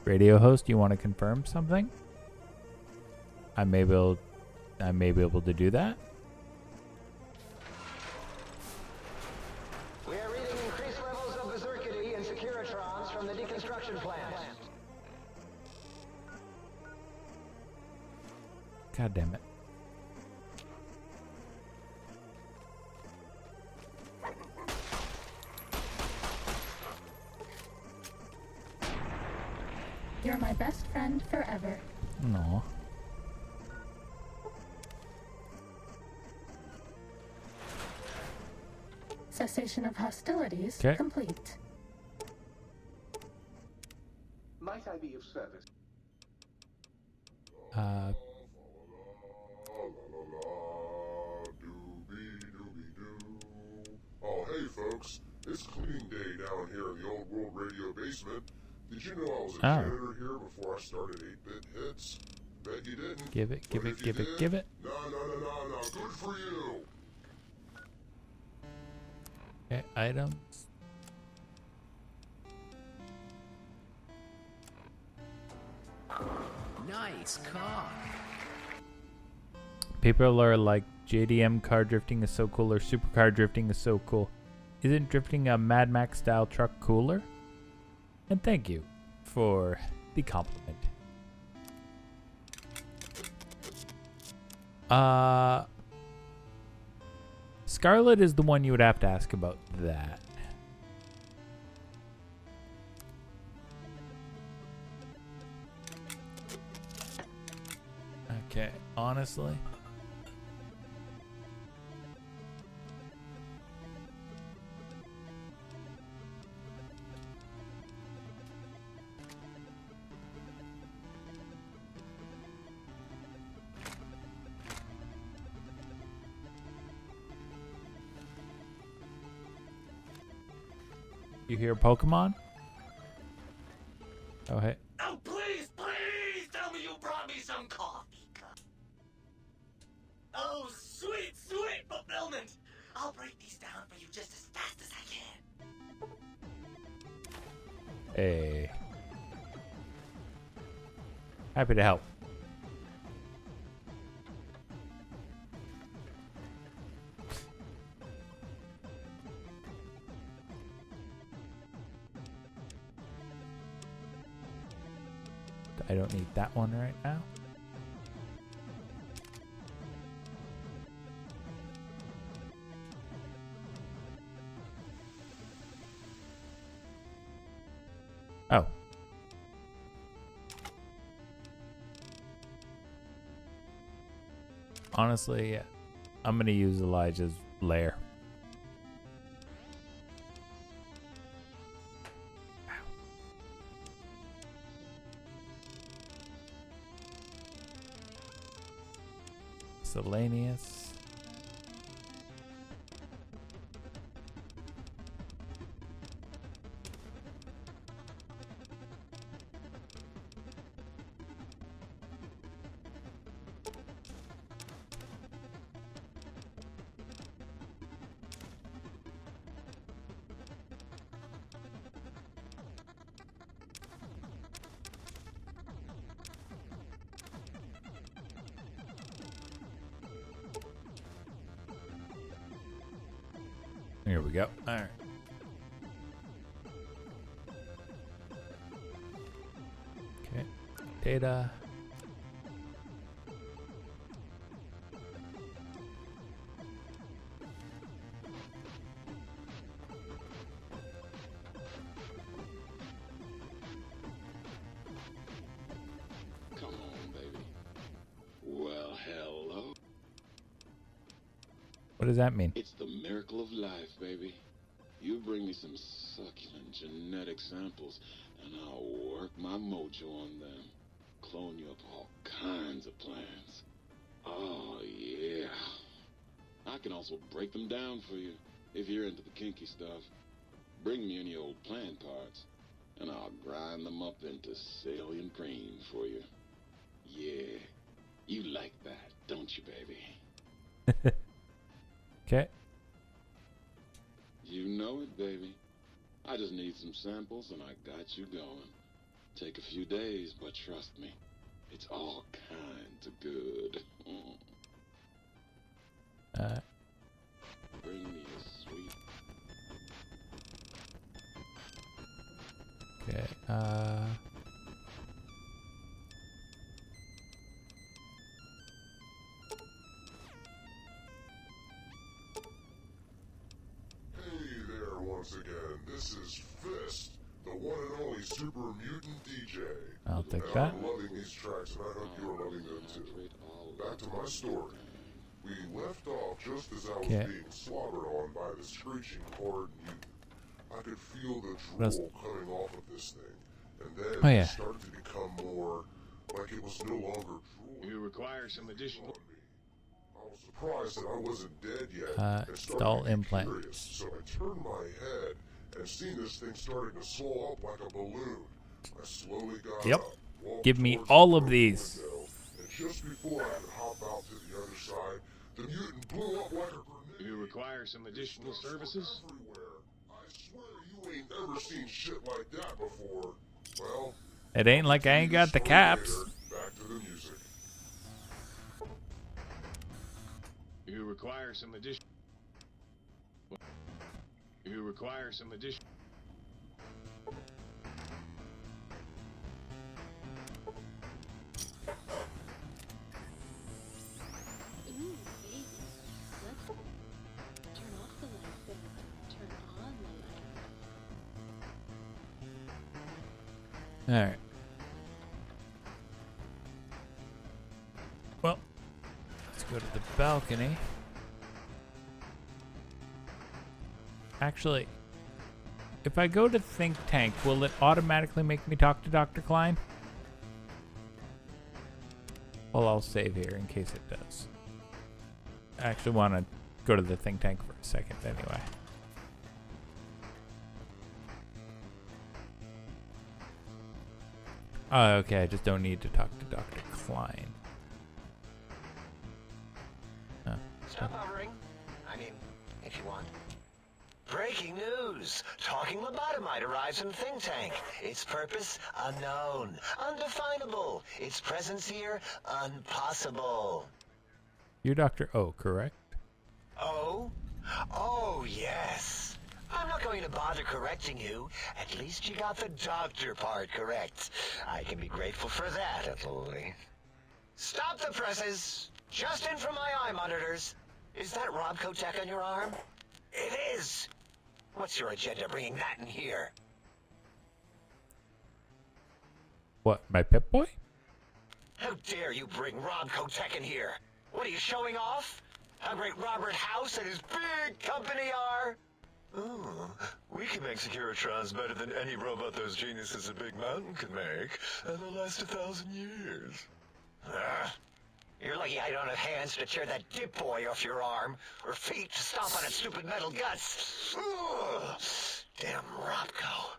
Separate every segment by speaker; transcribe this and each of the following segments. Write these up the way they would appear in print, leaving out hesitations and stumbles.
Speaker 1: Radio host, you want to confirm something? I may be able to do that.
Speaker 2: We are reading increased levels of berserkity and securitrons from the deconstruction plant.
Speaker 1: God damn it.
Speaker 3: You're my best friend forever.
Speaker 1: No.
Speaker 3: Cessation of hostilities
Speaker 1: Okay.
Speaker 3: complete.
Speaker 4: Might I be of service?
Speaker 5: Oh, hey folks, it's cleaning day down here in the old world radio basement. Did you know I was a janitor here before I started 8-Bit Hits? Bet you didn't.
Speaker 1: Give it, give
Speaker 5: But
Speaker 1: it,
Speaker 5: if you
Speaker 1: give it,
Speaker 5: did,
Speaker 1: give it.
Speaker 5: No, good for you.
Speaker 1: Okay, items.
Speaker 6: Nice car.
Speaker 1: People are like, JDM car drifting is so cool or supercar drifting is so cool. Isn't drifting a Mad Max style truck cooler? And thank you for the compliment. Scarlet is the one you would have to ask about that. Okay, honestly. You hear Pokemon? Oh, hey.
Speaker 6: Oh, please tell me you brought me some coffee. Oh, sweet fulfillment. I'll break these down for you just as fast as I can.
Speaker 1: Hey. Happy to help. I don't need that one right now. Oh. Honestly, I'm going to use Elijah's lair. Miscellaneous. Here we go. All right. Okay. Data.
Speaker 7: Come on, baby. Well, hello.
Speaker 1: What does that mean?
Speaker 7: It's the miracle of life, baby. You bring me some succulent genetic samples, and I'll work my mojo on them. Clone you up all kinds of plants. Oh, yeah. I can also break them down for you, if you're into the kinky stuff. Bring me any old plant parts, and I'll grind them up into Salian cream for you. Yeah, you like that, don't you, baby?
Speaker 1: Okay.
Speaker 7: You know it, baby. I just need some samples and I got you going. Take a few days, but trust me, it's all kinds of good. Bring me a sweet.
Speaker 1: Okay,
Speaker 5: Hey there once again. This is Fist, the one and only super mutant DJ.
Speaker 1: I'll take
Speaker 5: And
Speaker 1: that.
Speaker 5: I'm loving these tracks, and I hope you're loving them too. Back to my story. We left off just as I was
Speaker 1: Okay.
Speaker 5: being slaughtered on by the screeching horde mutant. I could feel the
Speaker 1: What else?
Speaker 5: drool coming off of this thing, and then
Speaker 1: Oh, yeah.
Speaker 5: it started to become more like it was no longer drooling
Speaker 8: You require some additional.
Speaker 5: on me. I was surprised that I wasn't dead yet, and
Speaker 1: stall
Speaker 5: started to get
Speaker 1: implant.
Speaker 5: curious, so I turned my head and seen this thing starting to swell up like a balloon. I slowly got
Speaker 1: Yep.
Speaker 5: up, walked
Speaker 1: Give me
Speaker 5: towards
Speaker 1: all
Speaker 5: the
Speaker 1: of
Speaker 5: broken
Speaker 1: these.
Speaker 5: window, and just before I could hop out to the other side, the mutant blew up like a grenade.
Speaker 8: You require some additional services?
Speaker 5: Everywhere. I swear you ain't ever seen shit like that before. Well,
Speaker 1: it ain't like I ain't got the
Speaker 5: story
Speaker 1: caps.
Speaker 5: later. Back to the music.
Speaker 8: You require some additional. You require some additional.
Speaker 9: Ooh, baby. Let's turn off the light, then turn on the light.
Speaker 1: Alright. Well, let's go to the balcony. Actually, if I go to Think Tank, will it automatically make me talk to Dr. Klein? Well, I'll save here in case it does. I actually want to go to the Think Tank for a second anyway. Oh, okay, I just don't need to talk to Dr. Klein. Oh,
Speaker 2: Stop hovering. I mean, if you want. Breaking news! Talking lobotomite arrives in Think Tank. Its purpose, unknown. Undefinable. Its presence here, impossible.
Speaker 1: you're Dr. O, correct?
Speaker 2: Oh? Oh, yes. I'm not going to bother correcting you. At least you got the doctor part correct. I can be grateful for that, at least. Stop the presses! Just in from my eye monitors. Is that Rob Kotek on your arm? It is! What's your agenda bringing that in here?
Speaker 1: What, my Pip-Boy?
Speaker 2: How dare you bring Rob Kotek in here? What are you showing off? How great Robert House and his big company are? Ooh, we can make Securitrons better than any robot those geniuses at Big Mountain could make, and they'll last 1,000 years. You're lucky I don't have hands to tear that dip boy off your arm, or feet to stomp on its stupid metal guts. Ugh. Damn Robco.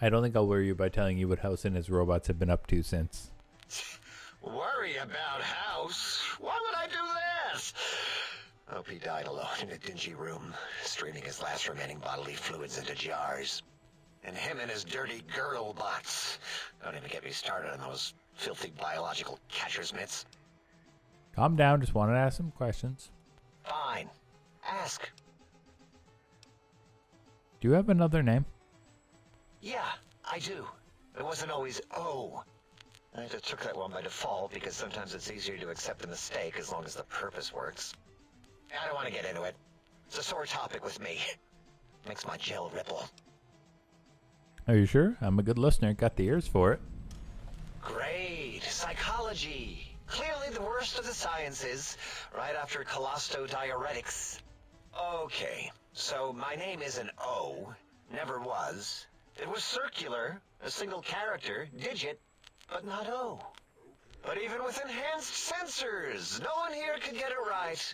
Speaker 1: I don't think I'll worry you by telling you what House and his robots have been up to since.
Speaker 2: Worry about House? Why would I do this? Hope he died alone in a dingy room, streaming his last remaining bodily fluids into jars. And him and his dirty girdle bots. Don't even get me started on those filthy biological catcher's mitts.
Speaker 1: Calm down, just wanted to ask some questions.
Speaker 2: Fine. Ask.
Speaker 1: Do you have another name?
Speaker 2: Yeah, I do. It wasn't always O. I just took that one by default because sometimes it's easier to accept the mistake as long as the purpose works. I don't want to get into it. It's a sore topic with me. Makes my gel ripple.
Speaker 1: Are you sure? I'm a good listener. Got the ears for it.
Speaker 2: Great. Psychology. Clearly the worst of the sciences, right after colostodiuretics. Okay, so my name isn't O. Never was. It was circular, a single character, digit, but not O. But even with enhanced sensors, no one here could get it right.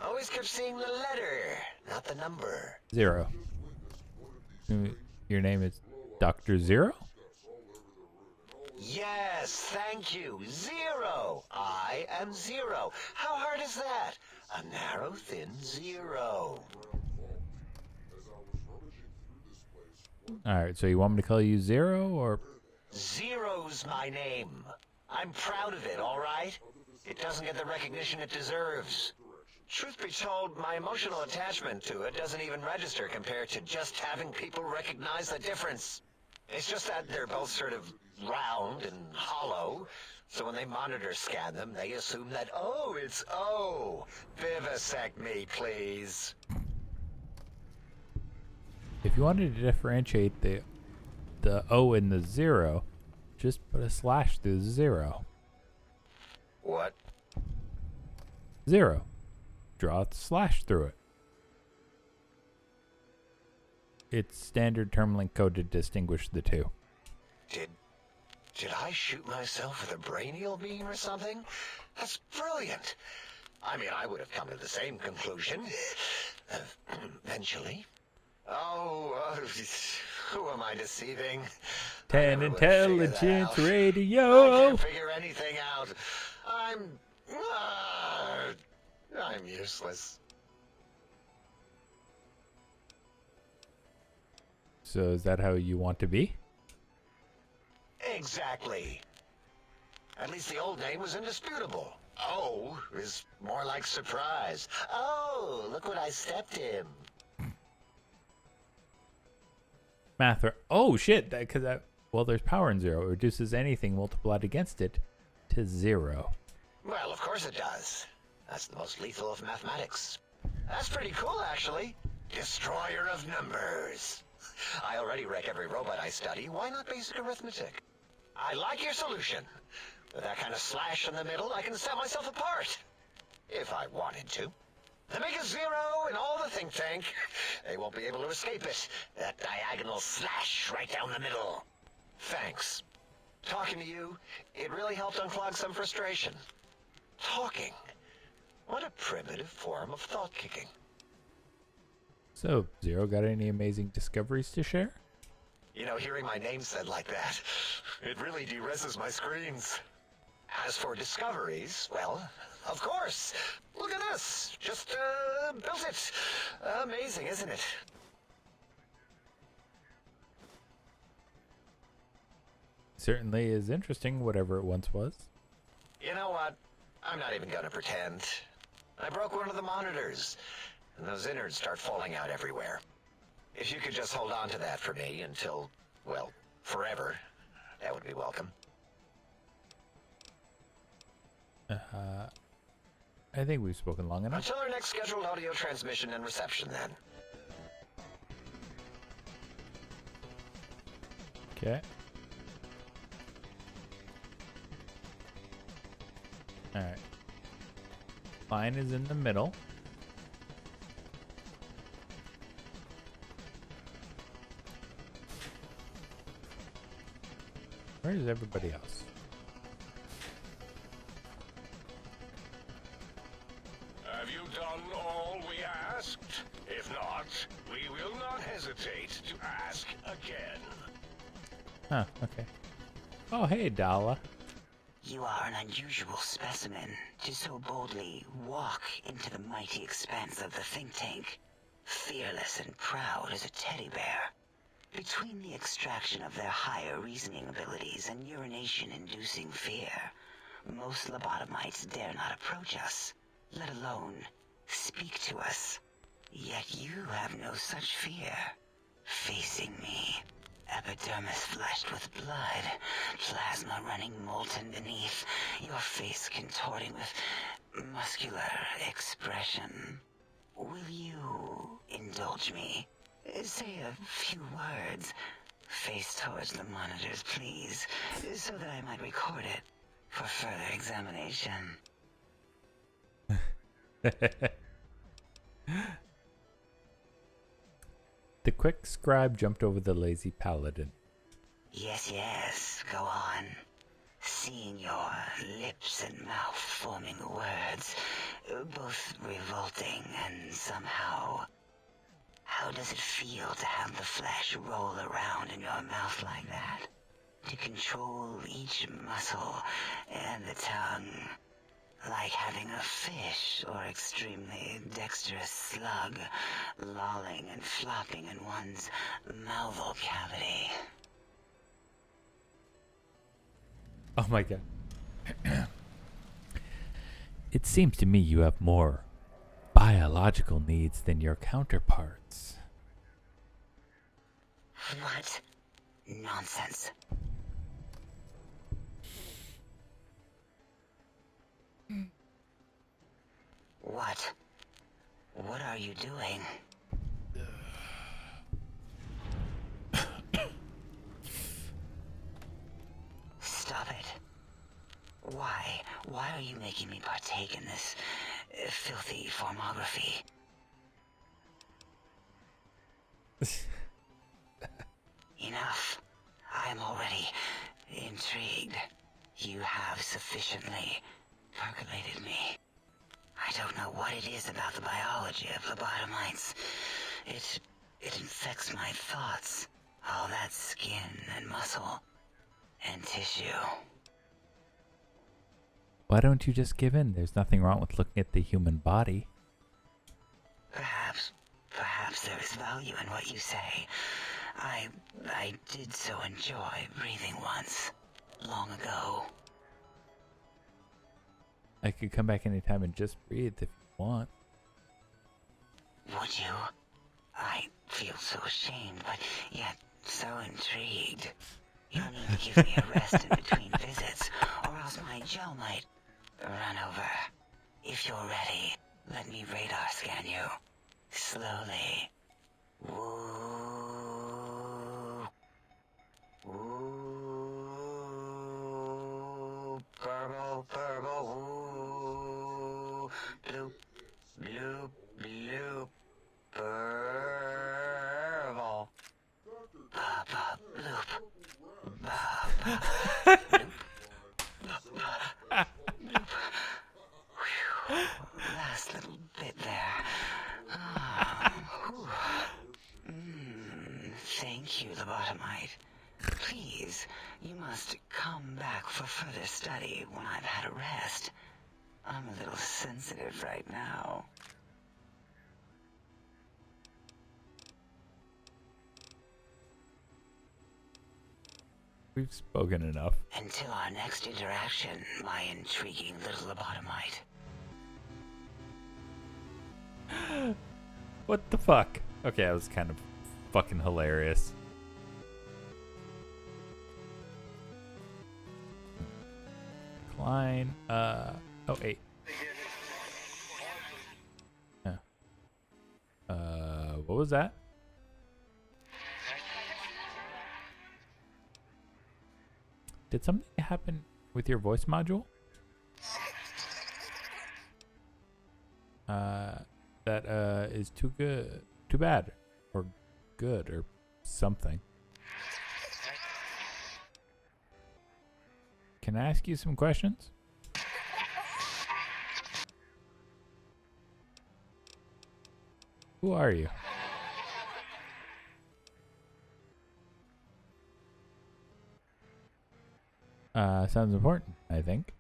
Speaker 2: Always kept seeing the letter, not the number.
Speaker 1: Zero. Your name is Dr. Zero?
Speaker 2: Yes, thank you. Zero. I am zero. How hard is that? A narrow, thin zero.
Speaker 1: Alright, so you want me to call you Zero, or...
Speaker 2: Zero's my name. I'm proud of it, all right? It doesn't get the recognition it deserves. Truth be told, my emotional attachment to it doesn't even register compared to just having people recognize the difference. It's just that they're both sort of round and hollow, so when they monitor scan them, they assume that, oh, it's O. Vivisect me, please.
Speaker 1: If you wanted to differentiate the O and the 0, just put a slash through the 0.
Speaker 2: What?
Speaker 1: 0. Draw a slash through it. It's standard term-link code to distinguish the two.
Speaker 2: Did I shoot myself with a brainial beam or something? That's brilliant. I mean, I would have come to the same conclusion. Eventually. Oh, who am I deceiving?
Speaker 1: 10 Intelligence
Speaker 2: I
Speaker 1: Radio!
Speaker 2: can't figure anything out. I'm useless.
Speaker 1: So is that how you want to be?
Speaker 2: Exactly. At least the old name was indisputable. O is more like surprise. Oh, look what I stepped in.
Speaker 1: Math or... Oh, shit! Well, there's power in 0. It reduces anything multiplied against it to 0.
Speaker 2: Well, of course it does. That's the most lethal of mathematics. That's pretty cool, actually. Destroyer of numbers. I already wreck every robot I study. Why not basic arithmetic? I like your solution. With that kind of slash in the middle, I can set myself apart. If I wanted to. The make a 0 and all the think tank. They won't be able to escape it. That diagonal slash right down the middle. Thanks. Talking to you, it really helped unclog some frustration. Talking. What a primitive form of thought kicking.
Speaker 1: So, 0 got any amazing discoveries to share?
Speaker 2: You know, hearing my name said like that, it really de-reses my screens. As for discoveries, well, of course. Look at this. Just, built it. Amazing, isn't it?
Speaker 1: Certainly is interesting, whatever it once was.
Speaker 2: You know what? I'm not even gonna pretend. I broke one of the monitors, and those innards start falling out everywhere. If you could just hold on to that for me until, well, forever, that would be welcome.
Speaker 1: I think we've spoken long enough.
Speaker 2: Until our next scheduled audio transmission and reception, then.
Speaker 1: Okay. Alright. Mine is in the middle. Where is everybody else?
Speaker 8: Have you done all we asked? If not, we will not hesitate to ask again.
Speaker 1: Huh, okay. Oh, hey, Dala.
Speaker 10: You are an unusual specimen to so boldly walk into the mighty expanse of the think tank, fearless and proud as a teddy bear. Between the extraction of their higher reasoning abilities and urination-inducing fear, most lobotomites dare not approach us, let alone speak to us. Yet you have no such fear. Facing me, epidermis flushed with blood, plasma running molten beneath, your face contorting with muscular expression. Will you indulge me? Say a few words. Face towards the monitors, please, so that I might record it for further examination.
Speaker 1: The quick scribe jumped over the lazy paladin.
Speaker 10: Yes, yes, go on. Seeing your lips and mouth forming words, both revolting and somehow... How does it feel to have the flesh roll around in your mouth like that? To control each muscle and the tongue? Like having a fish or extremely dexterous slug lolling and flopping in one's malval cavity.
Speaker 1: Oh my god. It seems to me you have more biological needs than your counterparts.
Speaker 10: What? Nonsense. What? What are you doing? Stop it. Why? Why are you making me partake in this filthy formography? Enough. I am already intrigued. You have sufficiently percolated me. I don't know what it is about the biology of lobotomites. It infects my thoughts. All that skin and muscle and tissue.
Speaker 1: Why don't you just give in? There's nothing wrong with looking at the human body.
Speaker 10: Perhaps there is value in what you say. I did so enjoy breathing once, long ago.
Speaker 1: I could come back anytime and just breathe if you want.
Speaker 10: Would you? I feel so ashamed, but yet so intrigued. You'll need to give me a rest in between visits, or else my jaw might run over. If you're ready, let me radar scan you. Slowly. Woo. Woo. Purple, purple. Woo. Bloop, bloop, bloop. Purple. Ba-ba, bloop. Ba-ba, bloop. Last little bit there. Thank you, lobotomite. Please, you must come back for further study when I've had a rest. I'm a little sensitive right now.
Speaker 1: We've spoken enough.
Speaker 10: Until our next interaction, my intriguing little lobotomite.
Speaker 1: What the fuck? Okay, that was kind of fucking hilarious. Klein, oh, 8. Yeah. What was that? Did something happen with your voice module? That is too good, too bad, or good, or something. Can I ask you some questions? Who are you? Sounds important, I think.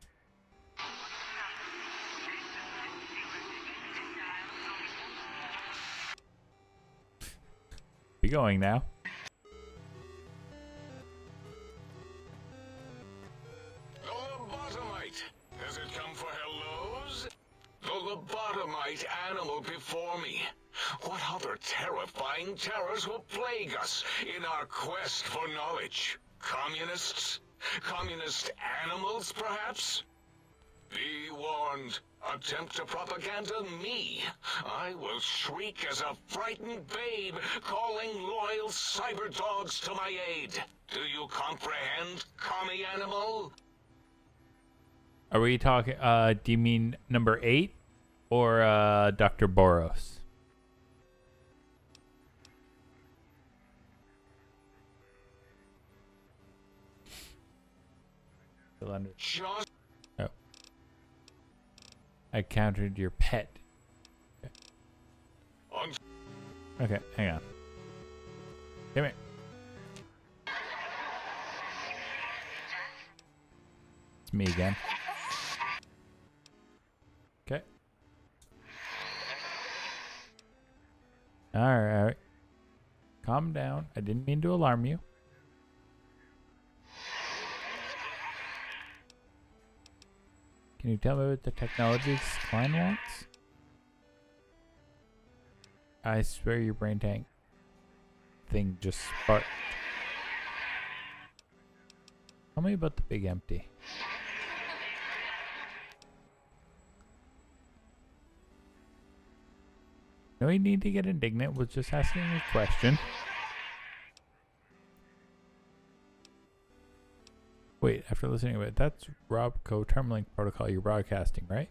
Speaker 1: Be going now.
Speaker 8: The lobotomite. Has it come for hellos? The lobotomite animal before me. What other terrifying terrors will plague us in our quest for knowledge? Communists? Communist animals, perhaps? Be warned. Attempt to propaganda me. I will shriek as a frightened babe, calling loyal cyber dogs to my aid. Do you comprehend, commie animal?
Speaker 1: Are we talking, do you mean number 8 or Dr. Boros?
Speaker 8: Just
Speaker 1: Oh. I countered your pet.
Speaker 8: on
Speaker 1: Okay, hang on. Come here. It's me again. Alright. Calm down. I didn't mean to alarm you. Can you tell me what the technology Klein wants? I swear your brain tank thing just sparked. Tell me about the big empty. No need to get indignant with just asking a question. Wait, after listening to it, that's Robco Terminalink Protocol you're broadcasting, right?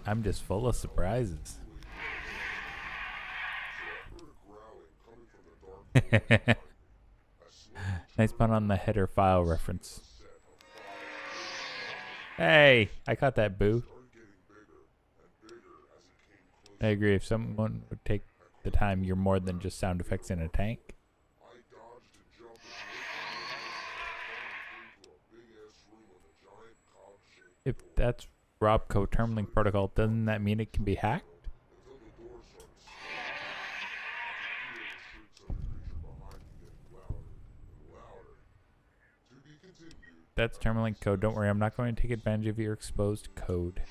Speaker 1: I'm just full of surprises. Nice pun on the header file reference. Hey, I caught that, boo. I agree, if someone would take the time, you're more than just sound effects in a tank. If that's Robco Terminalink Protocol, doesn't that mean it can be hacked? That's Terminalink code. Don't worry, I'm not going to take advantage of your exposed code.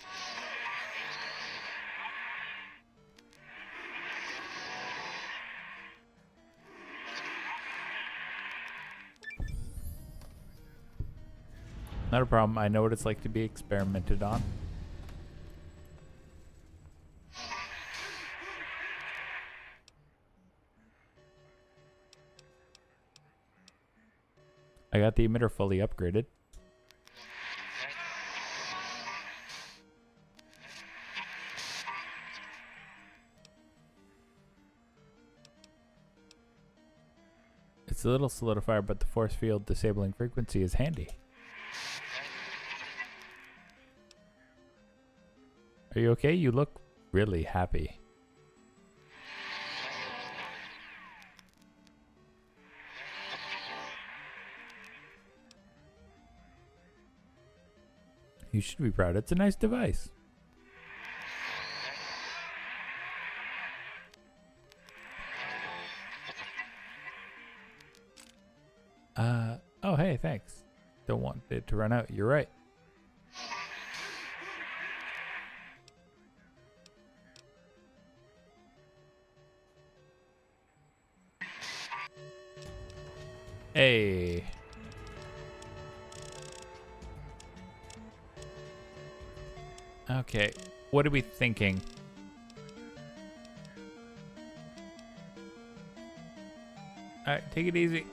Speaker 1: Not a problem. I know what it's like to be experimented on. I got the emitter fully upgraded. It's a little solidifier, but the force field disabling frequency is handy. Are you okay? You look really happy. You should be proud. It's a nice device. Oh, hey, thanks. Don't want it to run out. You're right. Hey. Okay, what are we thinking? Alright, take it easy.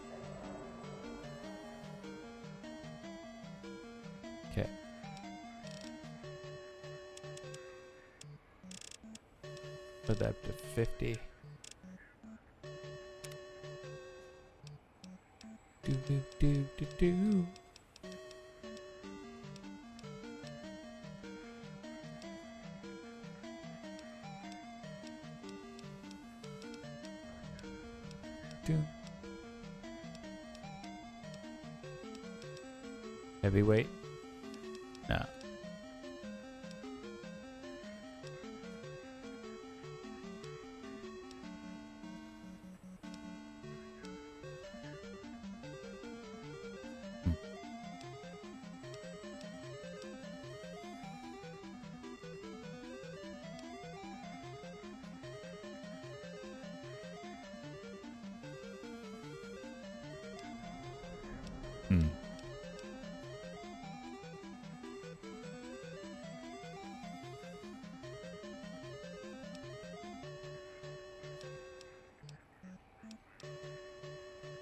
Speaker 1: Okay. Put that up to 50. Do do do do do. Heavyweight? No.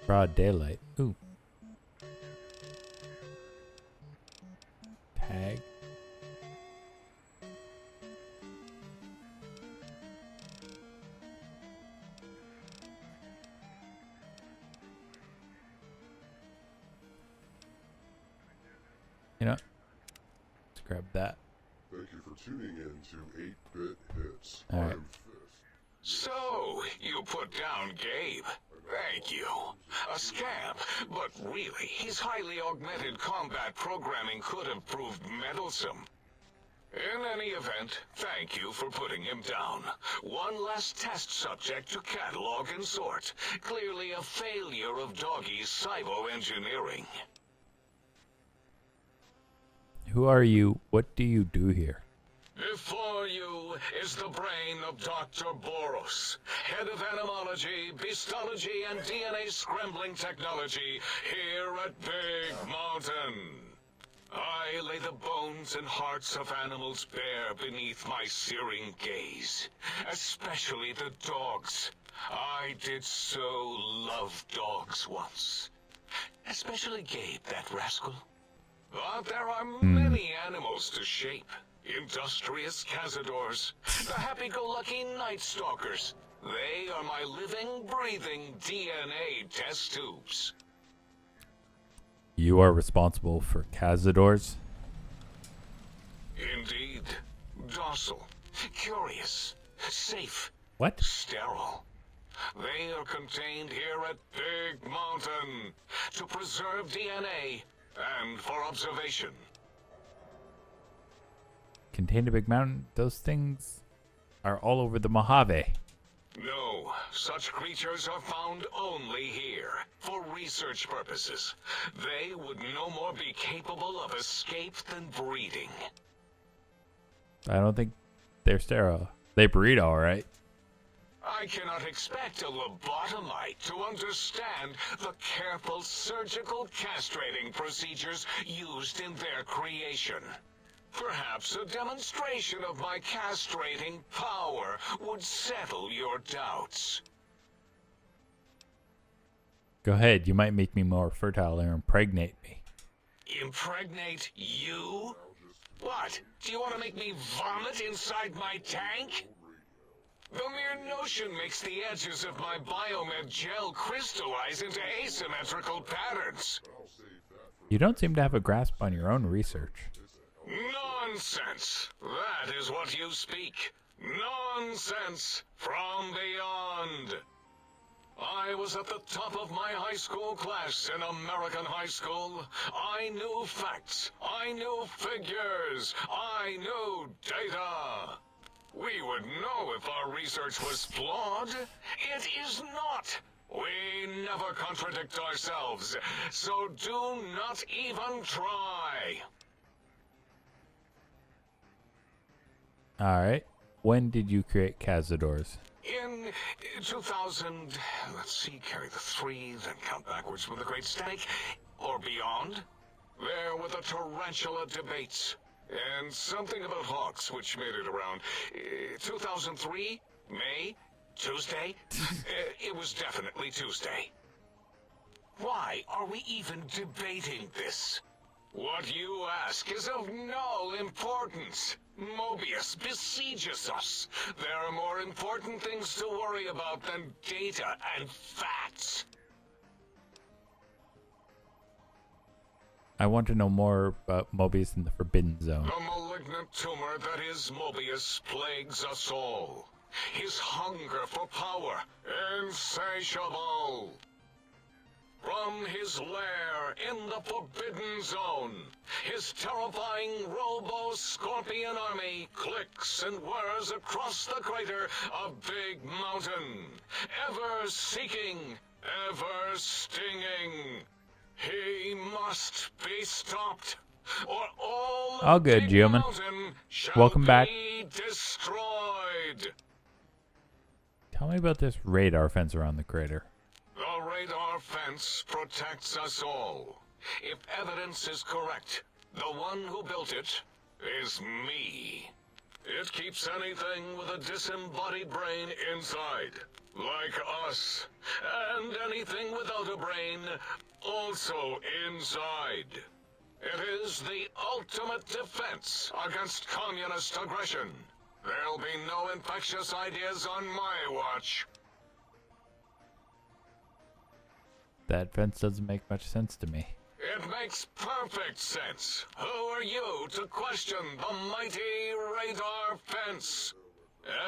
Speaker 1: Broad daylight. Ooh. Tag. You know, let's grab that.
Speaker 5: Thank you for tuning in to 8-Bit Hits.
Speaker 1: All right.
Speaker 5: I'm Fist.
Speaker 8: So, you put down Gabe. Thank you. A scamp, but really, his highly augmented combat programming could have proved meddlesome. In any event, thank you for putting him down. One less test subject to catalog and sort. Clearly a failure of Doggy's cybo-engineering.
Speaker 1: Who are you? What do you do here?
Speaker 8: Before you is the brain of Dr. Boros, head of animology, beastology, and DNA scrambling technology here at Big Mountain. I lay the bones and hearts of animals bare beneath my searing gaze, especially the dogs. I did so love dogs once. Especially Gabe, that rascal. But there are many animals to shape. Industrious cazadors, the happy-go-lucky night stalkers. They are my living, breathing DNA test tubes.
Speaker 1: You are responsible for cazadors?
Speaker 8: Indeed. Docile, curious, safe,
Speaker 1: What?
Speaker 8: sterile. They are contained here at Big Mountain to preserve DNA and for observation.
Speaker 1: Contained a big mountain? Those things are all over the Mojave.
Speaker 8: No, such creatures are found only here, for research purposes. They would no more be capable of escape than breeding.
Speaker 1: I don't think they're sterile. They breed all right.
Speaker 8: I cannot expect a lobotomite to understand the careful surgical castrating procedures used in their creation. Perhaps a demonstration of my castrating power would settle your doubts.
Speaker 1: Go ahead, you might make me more fertile or impregnate me.
Speaker 8: Impregnate you? What? Do you want to make me vomit inside my tank? The mere notion makes the edges of my biomed gel crystallize into asymmetrical patterns.
Speaker 1: You don't seem to have a grasp on your own research.
Speaker 8: Nonsense! That is what you speak. Nonsense from beyond. I was at the top of my high school class in American high school. I knew facts. I knew figures. I knew data. We would know if our research was flawed. It is not. We never contradict ourselves, so do not even try.
Speaker 1: Alright. When did you create cazadors?
Speaker 8: In 2000, let's see, carry the 3, then count backwards from the Great Static, or beyond. There were the tarantula debates, and something about hawks, which made it around 2003, May, Tuesday. It was definitely Tuesday. Why are we even debating this? What you ask is of no importance. Mobius besieges us. There are more important things to worry about than data and facts.
Speaker 1: I want to know more about Mobius in the Forbidden Zone.
Speaker 8: The malignant tumor that is Mobius plagues us all. His hunger for power, insatiable. From his lair in the Forbidden Zone, his terrifying Robo-Scorpion army clicks and whirs across the crater of Big Mountain, ever seeking, ever stinging. He must be stopped, or all of
Speaker 1: good,
Speaker 8: Big
Speaker 1: Geoman.
Speaker 8: Mountain shall
Speaker 1: Welcome back.
Speaker 8: be destroyed.
Speaker 1: Tell me about this radar fence around the crater.
Speaker 8: The radar fence protects us all. If evidence is correct, the one who built it is me. It keeps anything with a disembodied brain inside, like us, and anything without a brain also inside. It is the ultimate defense against communist aggression. There'll be no infectious ideas on my watch.
Speaker 1: That fence doesn't make much sense to me.
Speaker 8: It makes perfect sense. Who are you to question the mighty radar fence?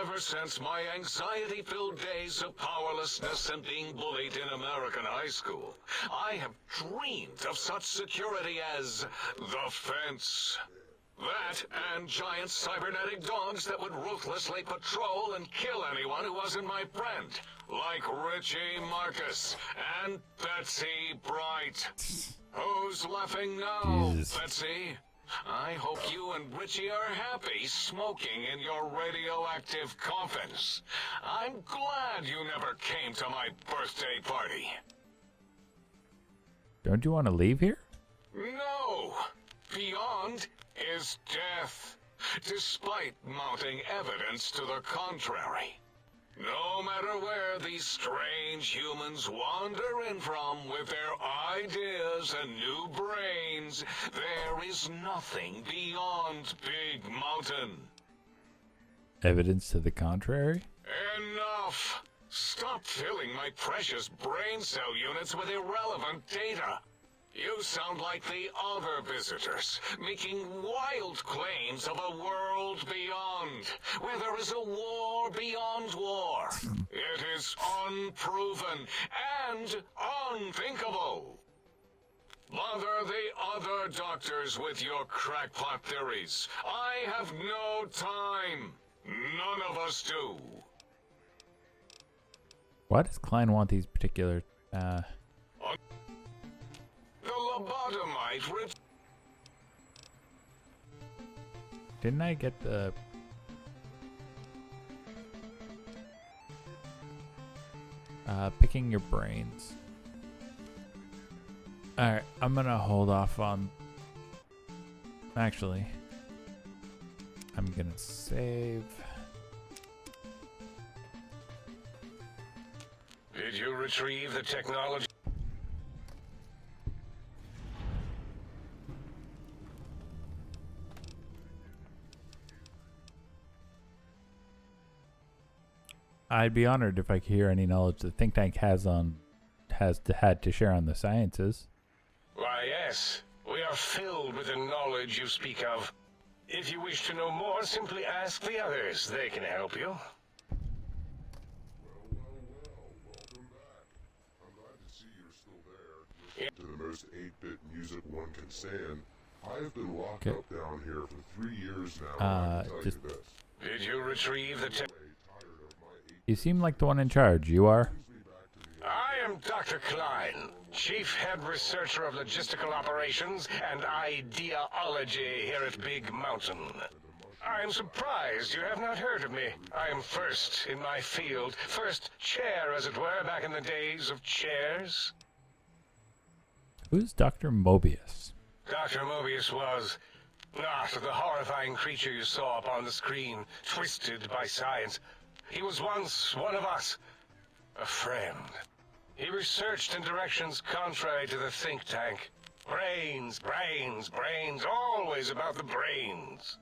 Speaker 8: Ever since my anxiety-filled days of powerlessness and being bullied in American high school, I have dreamed of such security as the fence. That and giant cybernetic dogs that would ruthlessly patrol and kill anyone who wasn't my friend, like Richie Marcus and Betsy Bright. Who's laughing now,
Speaker 1: Jesus.
Speaker 8: Betsy? I hope you and Richie are happy smoking in your radioactive coffins. I'm glad you never came to my birthday party.
Speaker 1: Don't you want to leave here?
Speaker 8: No! Beyond is death, despite mounting evidence to the contrary. No matter where these strange humans wander in from with their ideas and new brains, there is nothing beyond Big Mountain.
Speaker 1: Evidence to the contrary?
Speaker 8: Enough! Stop filling my precious brain cell units with irrelevant data. You sound like the other visitors, making wild claims of a world beyond, where there is a war beyond war. It is unproven and unthinkable. Bother the other doctors with your crackpot theories. I have no time. None of us do.
Speaker 1: Why does Klein want these particular,
Speaker 8: The lobotomite
Speaker 1: Didn't I get the... picking your brains. Alright, I'm gonna hold off on... Actually, I'm gonna save...
Speaker 8: Did you retrieve the technology?
Speaker 1: I'd be honored if I could hear any knowledge the think tank had to share on the sciences.
Speaker 8: Why, yes. We are filled with the knowledge you speak of. If you wish to know more, simply ask the others. They can help you.
Speaker 5: Welcome back. I'm glad to see you're still there. To the most 8-bit music one can stand. I have been locked up down here for 3 years now. I can tell
Speaker 1: just...
Speaker 5: you this.
Speaker 8: Did you retrieve the tech?
Speaker 1: You seem like the one in charge. You are?
Speaker 8: I am Dr. Klein, Chief Head Researcher of Logistical Operations and Ideology here at Big Mountain. I am surprised you have not heard of me. I am first in my field, first chair, as it were, back in the days of chairs.
Speaker 1: Who's Dr. Mobius?
Speaker 8: Dr. Mobius was not the horrifying creature you saw upon the screen, twisted by science. He was once one of us, a friend. He researched in directions contrary to the think tank. Brains, brains, brains, always about the brains.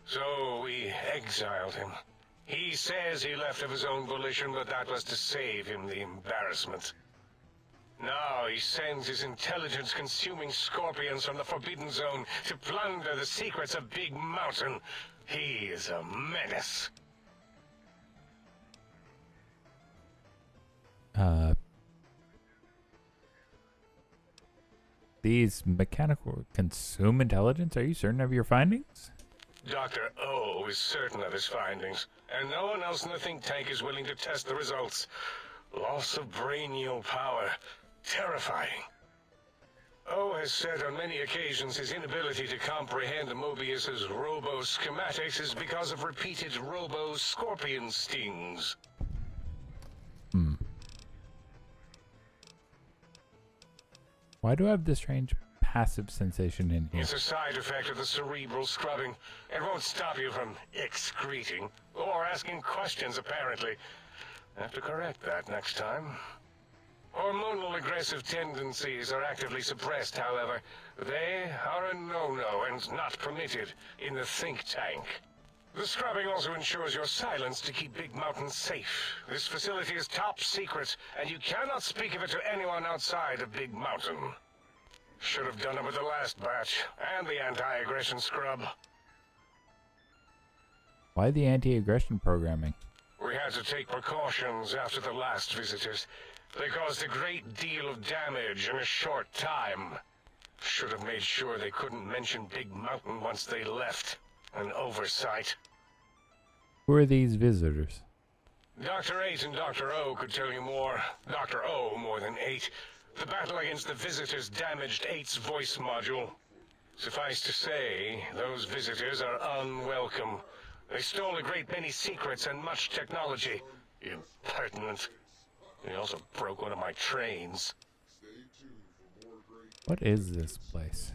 Speaker 8: So we exiled him. He says he left of his own volition, but that was to save him the embarrassment. Now he sends his intelligence-consuming scorpions from the Forbidden Zone to plunder the secrets of Big Mountain. He is a menace.
Speaker 1: These mechanical consume intelligence? Are you certain of your findings?
Speaker 8: Dr. O is certain of his findings, and no one else in the think tank is willing to test the results. Loss of brainial power. Terrifying. O has said on many occasions his inability to comprehend Mobius's robo-schematics is because of repeated robo-scorpion stings.
Speaker 1: Why do I have this strange passive sensation in here?
Speaker 8: It's a side effect of the cerebral scrubbing. It won't stop you from excreting, or asking questions, apparently. I have to correct that next time. Hormonal aggressive tendencies are actively suppressed, however. They are a no-no and not permitted in the think tank. The scrubbing also ensures your silence to keep Big Mountain safe. This facility is top secret, and you cannot speak of it to anyone outside of Big Mountain. Should have done it with the last batch, and the anti-aggression scrub.
Speaker 1: Why the anti-aggression programming?
Speaker 8: We had to take precautions after the last visitors. They caused a great deal of damage in a short time. Should have made sure they couldn't mention Big Mountain once they left. An oversight.
Speaker 1: Who are these visitors?
Speaker 8: Dr. 8 and Dr. O could tell you more. Dr. O more than 8. The battle against the visitors damaged 8's voice module. Suffice to say, those visitors are unwelcome. They stole a great many secrets and much technology. Impertinent. They also broke one of my trains.
Speaker 1: What is this place?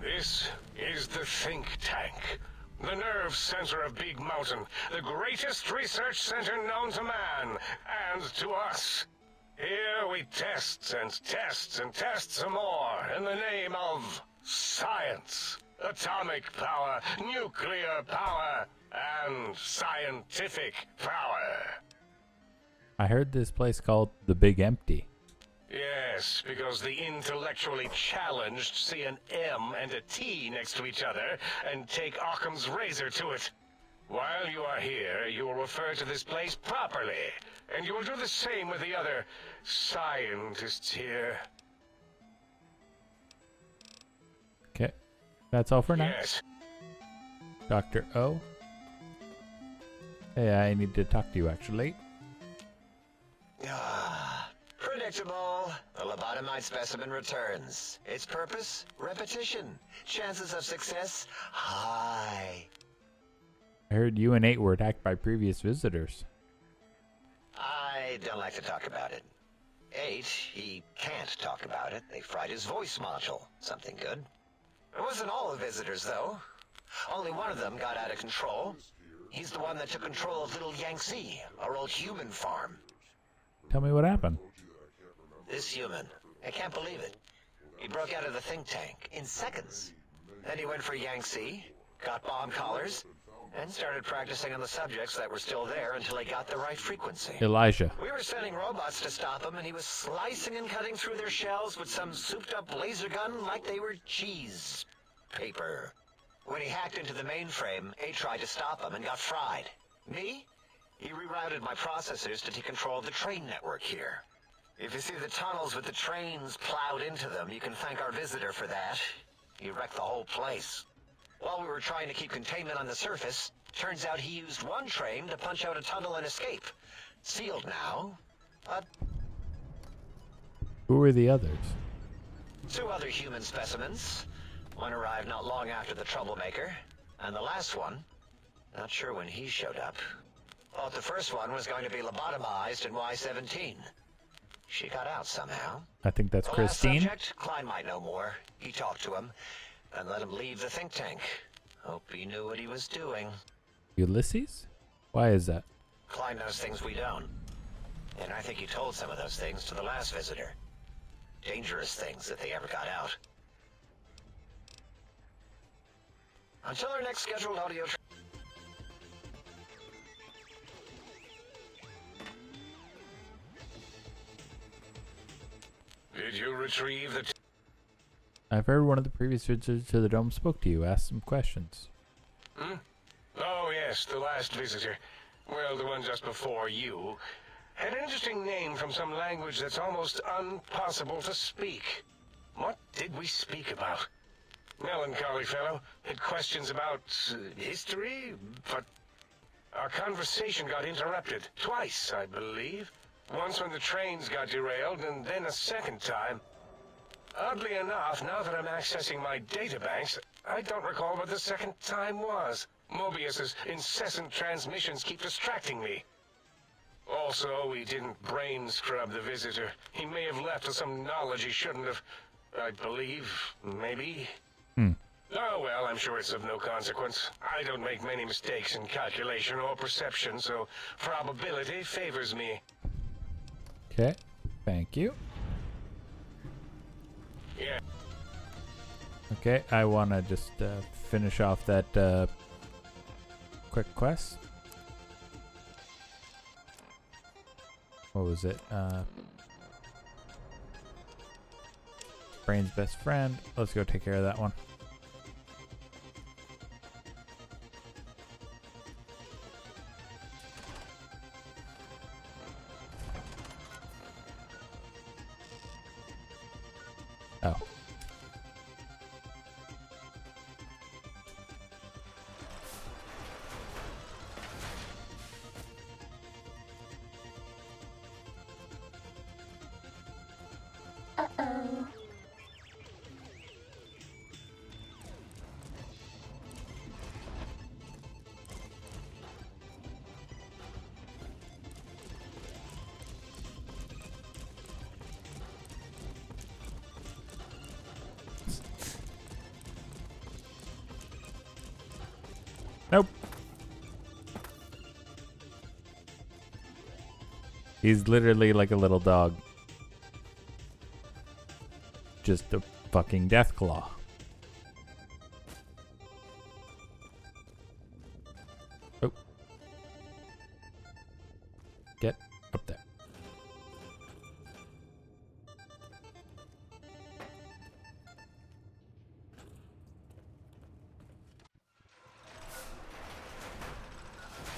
Speaker 8: This is the think tank. The nerve center of Big Mountain. The greatest research center known to man and to us. Here we test and test and test some more in the name of science. Atomic power, nuclear power, and scientific power.
Speaker 1: I heard this place called the Big Empty.
Speaker 8: Yes, because the intellectually challenged see an M and a T next to each other and take Occam's razor to it. While you are here, you will refer to this place properly, and you will do the same with the other scientists here.
Speaker 1: Okay, that's all for now.
Speaker 8: Yes.
Speaker 1: Dr. O? Hey, I need to talk to you actually.
Speaker 2: Predictable. The lobotomite specimen returns. Its purpose? Repetition. Chances of success? High.
Speaker 1: I heard you and 8 were attacked by previous visitors.
Speaker 2: I don't like to talk about it. 8, he can't talk about it. They fried his voice module. Something good. It wasn't all the visitors, though. Only one of them got out of control. He's the one that took control of Little Yangtze, our old human farm.
Speaker 1: Tell me what happened.
Speaker 2: This human, I can't believe it. He broke out of the think tank in seconds. Then he went for Yangtze, got bomb collars, and started practicing on the subjects that were still there until he got the right frequency.
Speaker 1: Elijah.
Speaker 2: We were sending robots to stop him, and he was slicing and cutting through their shells with some souped-up laser gun like they were cheese paper. When he hacked into the mainframe, 8 tried to stop him and got fried. Me? He rerouted my processors to take control of the train network here. If you see the tunnels with the trains plowed into them, you can thank our visitor for that. He wrecked the whole place. While we were trying to keep containment on the surface, turns out he used one train to punch out a tunnel and escape. Sealed now, but...
Speaker 1: Who were the others?
Speaker 2: 2 other human specimens. One arrived not long after the troublemaker, and the last one, not sure when he showed up. Thought the first one was going to be lobotomized in Y-17. She got out somehow.
Speaker 1: I think that's
Speaker 2: the
Speaker 1: Christine.
Speaker 2: Last subject, Klein might know more. He talked to him, and let him leave the think tank. Hope he knew what he was doing.
Speaker 1: Ulysses? Why is that?
Speaker 2: Klein knows things we don't. And I think he told some of those things to the last visitor. Dangerous things if they ever got out. Until our next scheduled audio...
Speaker 8: Did you retrieve the...
Speaker 1: I've heard one of the previous visitors to the dome spoke to you, asked some questions.
Speaker 8: Hmm? Oh, yes, the last visitor. Well, the one just before you. Had an interesting name from some language that's almost impossible to speak. What did we speak about? Melancholy fellow. Had questions about history, but our conversation got interrupted. Twice, I believe. Once when the trains got derailed, and then a second time. Oddly enough, now that I'm accessing my databanks, I don't recall what the second time was. Mobius's incessant transmissions keep distracting me. Also, we didn't brain scrub the visitor. He may have left with some knowledge he shouldn't have. I believe, maybe. Oh, well, I'm sure it's of no consequence. I don't make many mistakes in calculation or perception, so probability favors me.
Speaker 1: Okay, thank you.
Speaker 8: Yeah.
Speaker 1: Okay, I want to just finish off that quick quest. What was it? Brain's best friend. Let's go take care of that one. He's literally like a little dog. Just a fucking Deathclaw. Oh. Get up there.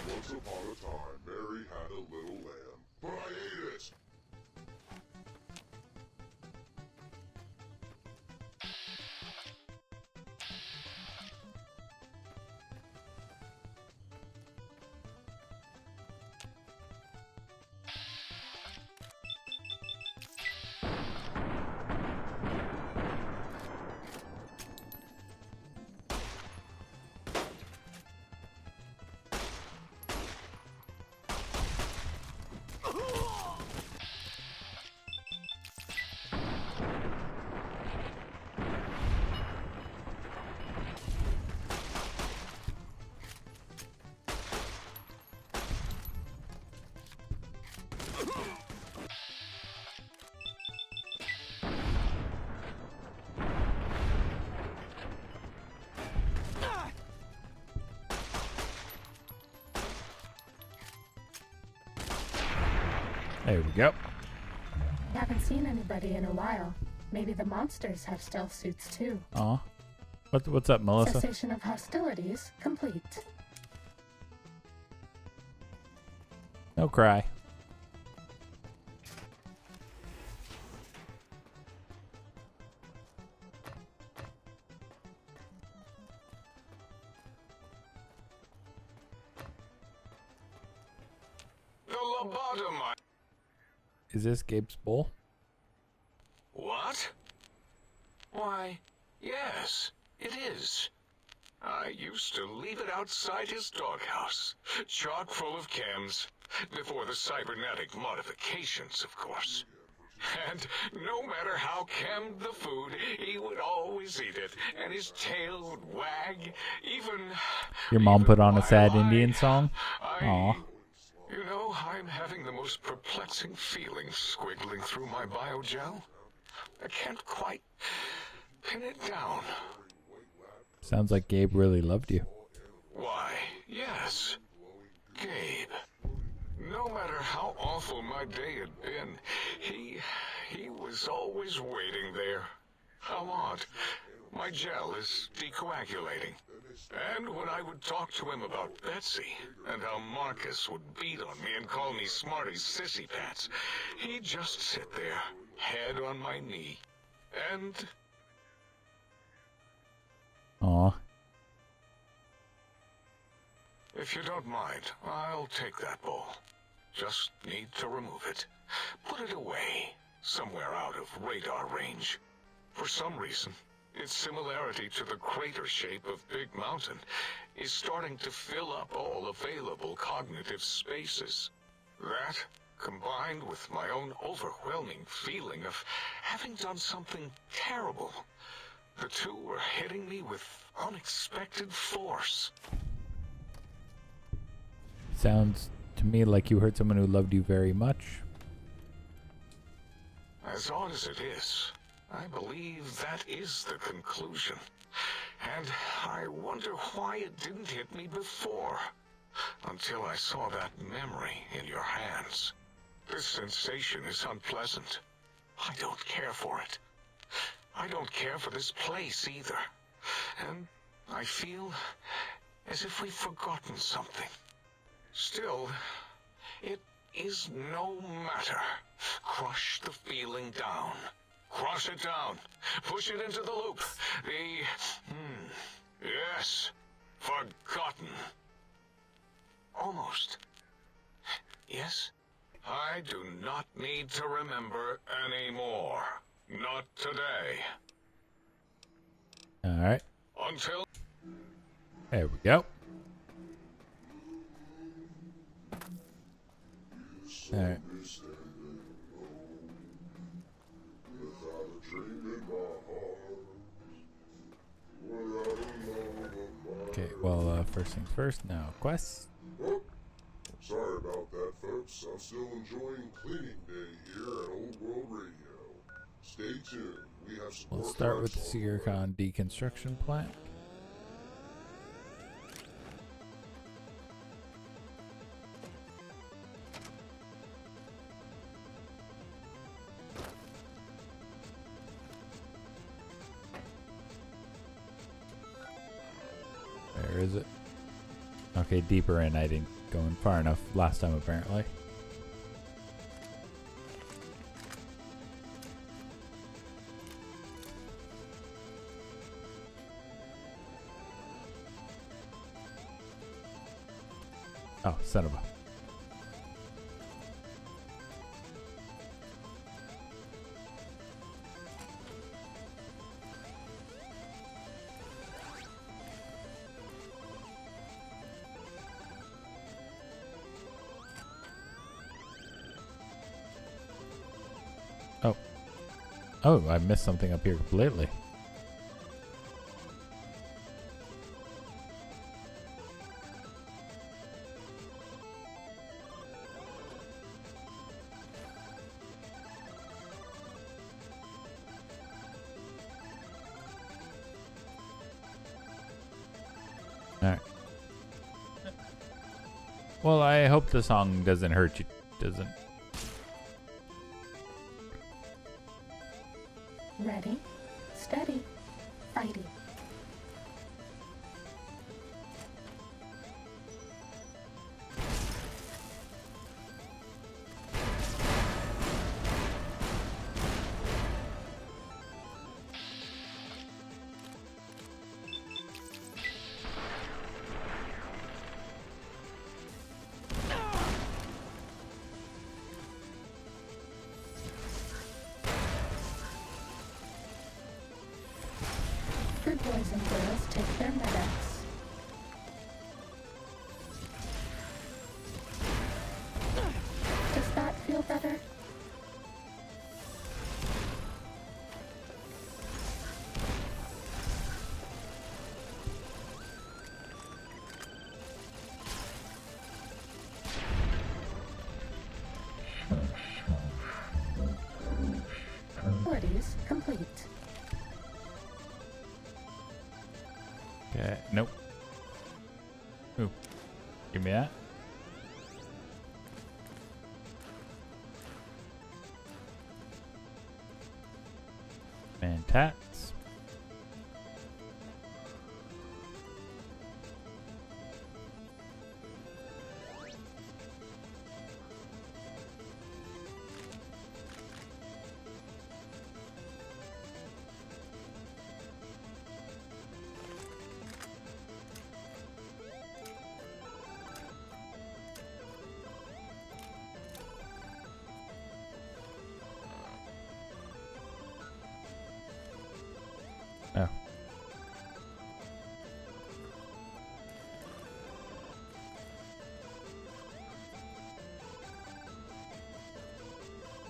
Speaker 5: Once upon a time, Mary had a little lamb, but I ate it!
Speaker 1: There we go.
Speaker 3: Haven't seen anybody in a while. Maybe the monsters have stealth suits too.
Speaker 1: Aw. What's up, Melissa?
Speaker 3: Cessation of hostilities complete.
Speaker 1: No cry.
Speaker 8: The lobotomite.
Speaker 1: Is this Gabe's bowl?
Speaker 8: What? Why, yes, it is. I used to leave it outside his doghouse, chock full of chems, before the cybernetic modifications, of course. And no matter how chemmed the food, he would always eat it, and his tail would wag, even...
Speaker 1: Your mom put on a
Speaker 8: while
Speaker 1: sad Indian song? Aw.
Speaker 8: You know, I'm having the most perplexing feelings squiggling through my biogel. I can't quite pin it down.
Speaker 1: Sounds like Gabe really loved you.
Speaker 8: Why, yes, Gabe. No matter how awful my day had been, he was always waiting there. How odd. My gel is decoagulating. And when I would talk to him about Betsy, and how Marcus would beat on me and call me Smarty's sissy pants, he'd just sit there, head on my knee, and...
Speaker 1: Aw.
Speaker 8: If you don't mind, I'll take that bowl. Just need to remove it. Put it away, somewhere out of radar range. For some reason, its similarity to the crater shape of Big Mountain is starting to fill up all available cognitive spaces. That, combined with my own overwhelming feeling of having done something terrible, the two were hitting me with unexpected force.
Speaker 1: Sounds to me like you hurt someone who loved you very much.
Speaker 8: As odd as it is, I believe that is the conclusion. And I wonder why it didn't hit me before. Until I saw that memory in your hands. This sensation is unpleasant. I don't care for it. I don't care for this place either. And I feel as if we've forgotten something. Still, it is no matter. Crush the feeling down. Crush it down. Push it into the loop. Yes. Forgotten. Almost. Yes? I do not need to remember anymore. Not today.
Speaker 1: Alright.
Speaker 8: Until...
Speaker 1: There we go. Alright. Okay, well, first things first, now quests.
Speaker 5: Oh, sorry about that, folks. still enjoying cleaning day here at Old World Radio. Stay tuned. We have some
Speaker 1: We'll
Speaker 5: more
Speaker 1: start with the
Speaker 5: tracks on the way.
Speaker 1: Seercon deconstruction plant. Where is it? Okay, deeper in. I didn't go in far enough last time, apparently. Oh, son of a... Oh. Oh, I missed something up here completely. Alright. Well, I hope the song doesn't hurt you. Doesn't.
Speaker 3: Ready, steady, fighting. Good boys and girls take their medicine. Does that feel better? Abilities complete.
Speaker 1: Okay, nope. Ooh. Give me that. Mantats. Oh.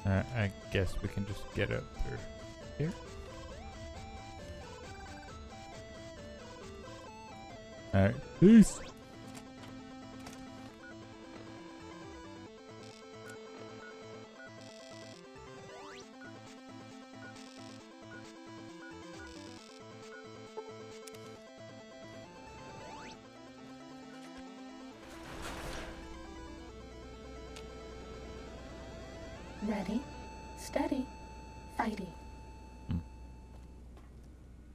Speaker 1: I guess we can just get up through here. Alright, peace.
Speaker 3: Ready, steady, fighting.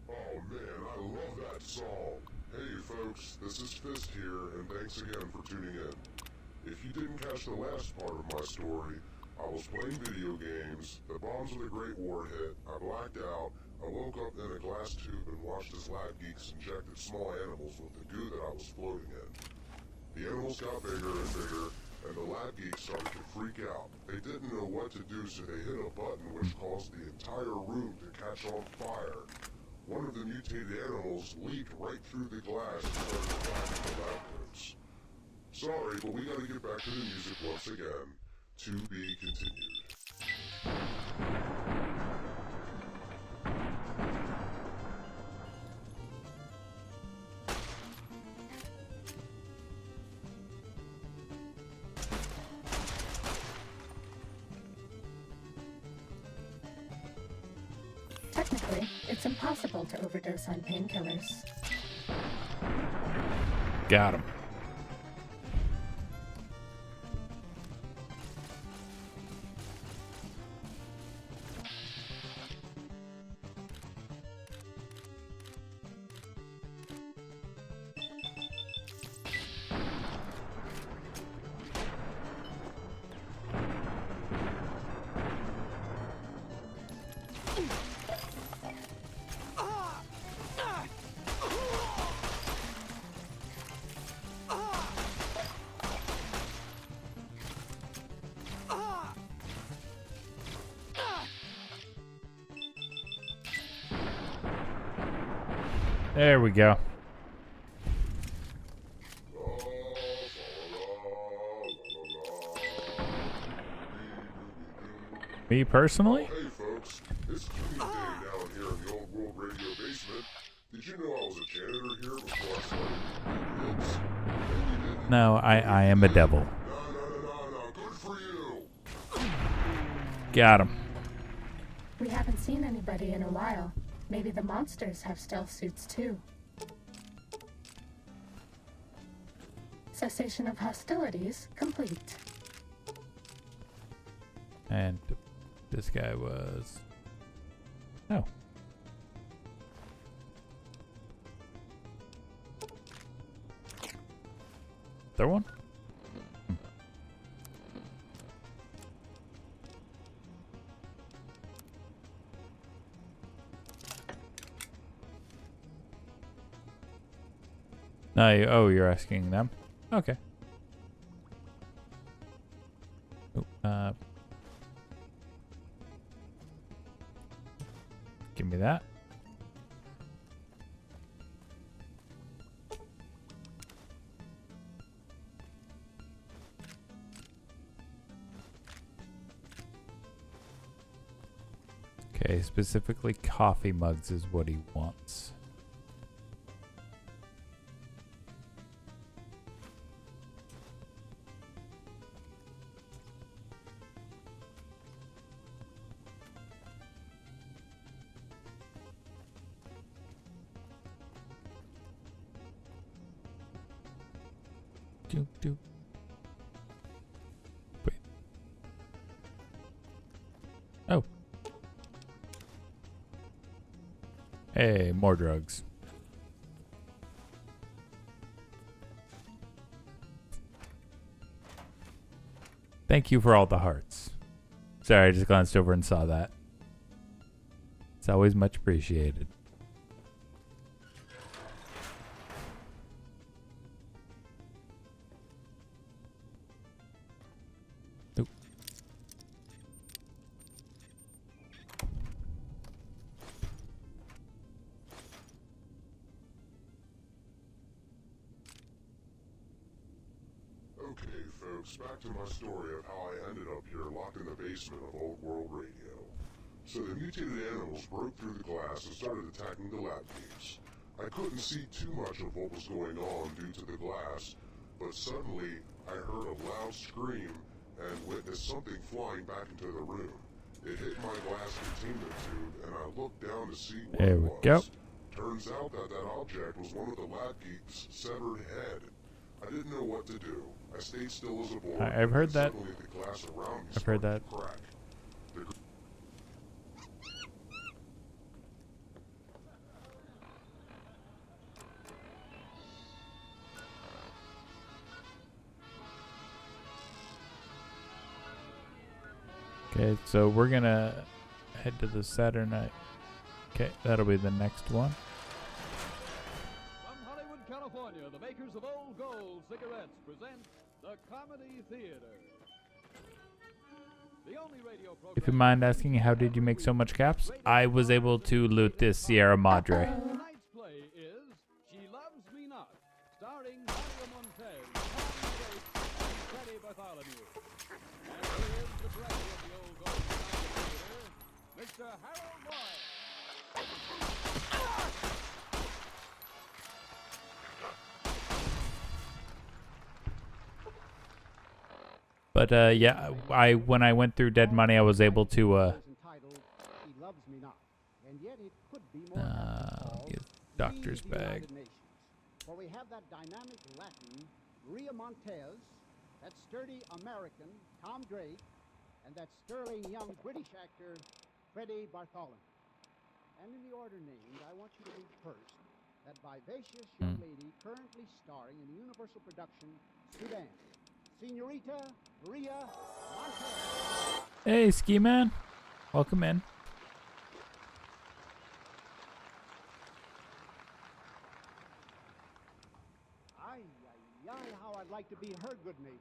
Speaker 5: Oh man, I love that song. Hey folks, this is Fist here, and thanks again for tuning in. If you didn't catch the last part of my story, I was playing video games, the bombs of the Great War hit, I blacked out, I woke up in a glass tube and watched as lab geeks injected small animals with the goo that I was floating in. The animals got bigger and bigger, and the lab geeks started to freak out. They didn't know what to do, so they hit a button which caused the entire room to catch on fire. One of the mutated animals leaped right through the glass and started attacking the lab coats. Sorry, but we gotta get back to the music once again. To be continued.
Speaker 3: possible to overdose on painkillers.
Speaker 1: Got him. There we go. Me personally?
Speaker 5: Hey folks, it's cleaning day down here in the old world radio basement. Did you know I was a janitor here before I started kids? And you didn't?
Speaker 1: No, I am a devil.
Speaker 5: No, good for you.
Speaker 1: Got him.
Speaker 3: We haven't seen anybody in a while. Maybe the monsters have stealth suits too. Cessation of hostilities complete.
Speaker 1: And this guy was... Oh. Third one? No, oh, you're asking them? Okay. Oh, give me that. Okay, specifically coffee mugs is what he wants. Doop. Wait. Oh. Hey, more drugs. Thank you for all the hearts. Sorry, I just glanced over and saw that. It's always much appreciated.
Speaker 5: Okay, folks, back to my story of how I ended up here locked in the basement of Old World Radio. So the mutated animals broke through the glass and started attacking the lab teams. I couldn't see too much of what was going on due to the glass, but suddenly I heard a loud scream and witnessed something flying back into the room. It hit my glass containment tube, and I looked down to see what it was.
Speaker 1: There we go.
Speaker 5: Turns out that object was one of the lab geeks' severed head. I didn't know what to do. I stayed still as a board.
Speaker 1: I've heard that.
Speaker 5: Suddenly the glass around me
Speaker 1: I've heard that.
Speaker 5: started to crack.
Speaker 1: Okay, so we're gonna head to the Saturn night. Okay, that'll be the next one.
Speaker 11: From Hollywood, California, the makers of Old Gold cigarettes present the Comedy Theater. The only radio program.
Speaker 1: If you mind asking, how did you make so much caps? I was able to loot this Sierra Madre.
Speaker 11: Tonight's play is She Loves Me Not, starring Mario Montez, Tom Waits, and Freddie Bartholomew. And here is the director of the Old Gold Comedy Theater, Mr. Harold Boyle.
Speaker 1: But yeah, when I went through Dead Money, I was able to
Speaker 11: Entitled, She Loves Me Not. And yes, yet it could be more aptly
Speaker 1: His
Speaker 11: called
Speaker 1: doctor's
Speaker 11: the
Speaker 1: bag.
Speaker 11: United Nations. For we have that dynamic Latin, Ria Montez, that sturdy American, Tom Drake, and that sterling young British actor, Freddie Bartholomew. And in the order named, I want you to read first that vivacious young lady currently starring in the Universal production Sudan, Senorita Ria Montez.
Speaker 1: Hey, Ski Man. Welcome in.
Speaker 11: Ay, ay, ay, how I'd like to be her good neighbor.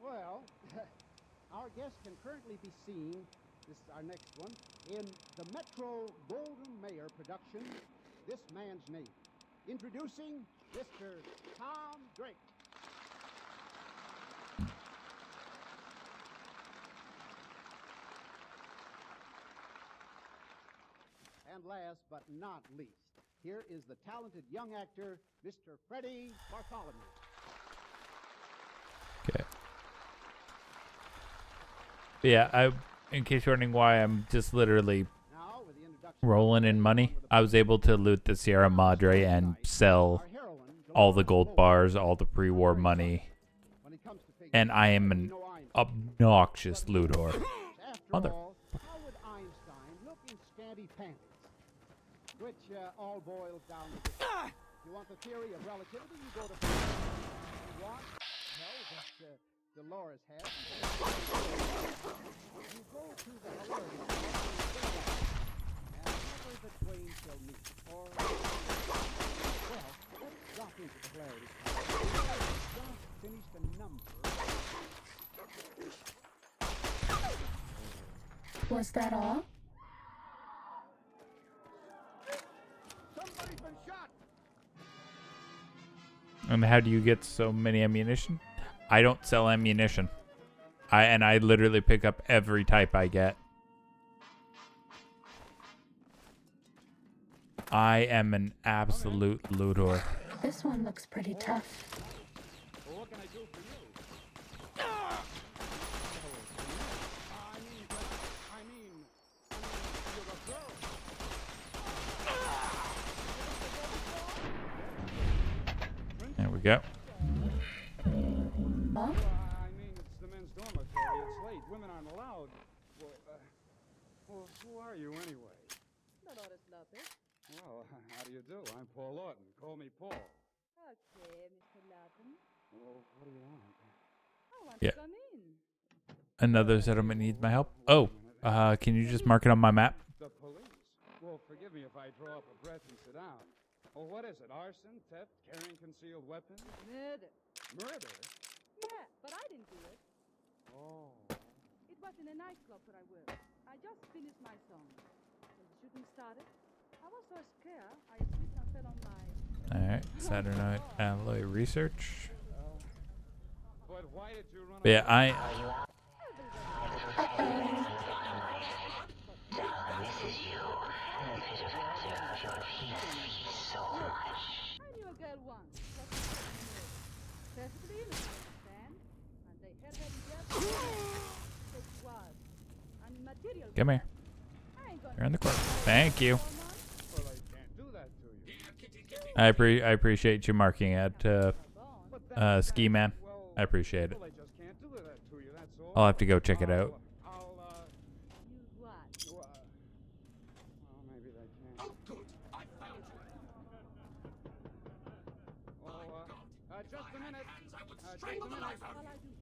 Speaker 11: Well, our guest can currently be seen, this is our next one, in the Metro Golden Mayer production, This Man's Name. Introducing Mr. Tom Drake. And last but not least, here is the talented young actor, Mr. Freddie Bartholomew.
Speaker 1: Okay. Yeah, in case you're wondering why I'm just literally
Speaker 11: Now, with the introduction
Speaker 1: rolling in money, I was able to loot the Sierra Madre and sell all the gold bars, all the pre-war money, and I am an obnoxious looter. Mother.
Speaker 11: How would Einstein look in scanty panties? Which all boils down to this. If you want the theory of relativity, you go to you want? Well, that Dolores has. You go to the hilarity and never the twain shall meet. Or, well, let's drop into the hilarity. Just finished a number.
Speaker 3: Was that all?
Speaker 11: Somebody's been shot!
Speaker 1: And how do you get so many ammunition? I don't sell ammunition. I literally pick up every type I get. I am an absolute looter.
Speaker 3: This one looks pretty tough.
Speaker 11: Well, what can I do for you? I mean, you're a girl.
Speaker 1: There we go.
Speaker 3: Huh?
Speaker 11: I mean, it's the men's dormitory. It's late. Women aren't allowed. Well, who are you anyway?
Speaker 12: Dolores Lopez.
Speaker 11: Well, how do you do? I'm Paul Lawton. Call me Paul.
Speaker 12: Okay, Mr. Lawton.
Speaker 11: Well, what do you want?
Speaker 12: I want
Speaker 1: Yeah.
Speaker 12: to come in.
Speaker 1: Another settlement needs my help. Oh, can you just mark it on my map?
Speaker 11: The police. Well, forgive me if I draw up a breath and sit down. Well, what is it? Arson, theft, carrying concealed weapons?
Speaker 12: Murder.
Speaker 11: Murder?
Speaker 12: Yeah, but I didn't do it.
Speaker 11: Oh.
Speaker 12: It was in a nightclub where I worked. I just finished my song. When the shooting started, I was so scared I slipped and fell on my...
Speaker 1: Alright, Saturday Night Alloy Research.
Speaker 11: But why did you run
Speaker 1: But yeah, I...
Speaker 12: I knew a girl once. Perfectly innocent, understand? And they had her together. It was an immaterial.
Speaker 1: Come here.
Speaker 12: I ain't gonna...
Speaker 1: You're in the court. Thank you.
Speaker 11: Well, I can't do that to you.
Speaker 1: I appreciate you marking it, Ski Man. I appreciate it.
Speaker 11: Well, I just can't do that to you, that's all.
Speaker 1: I'll have to go check it out.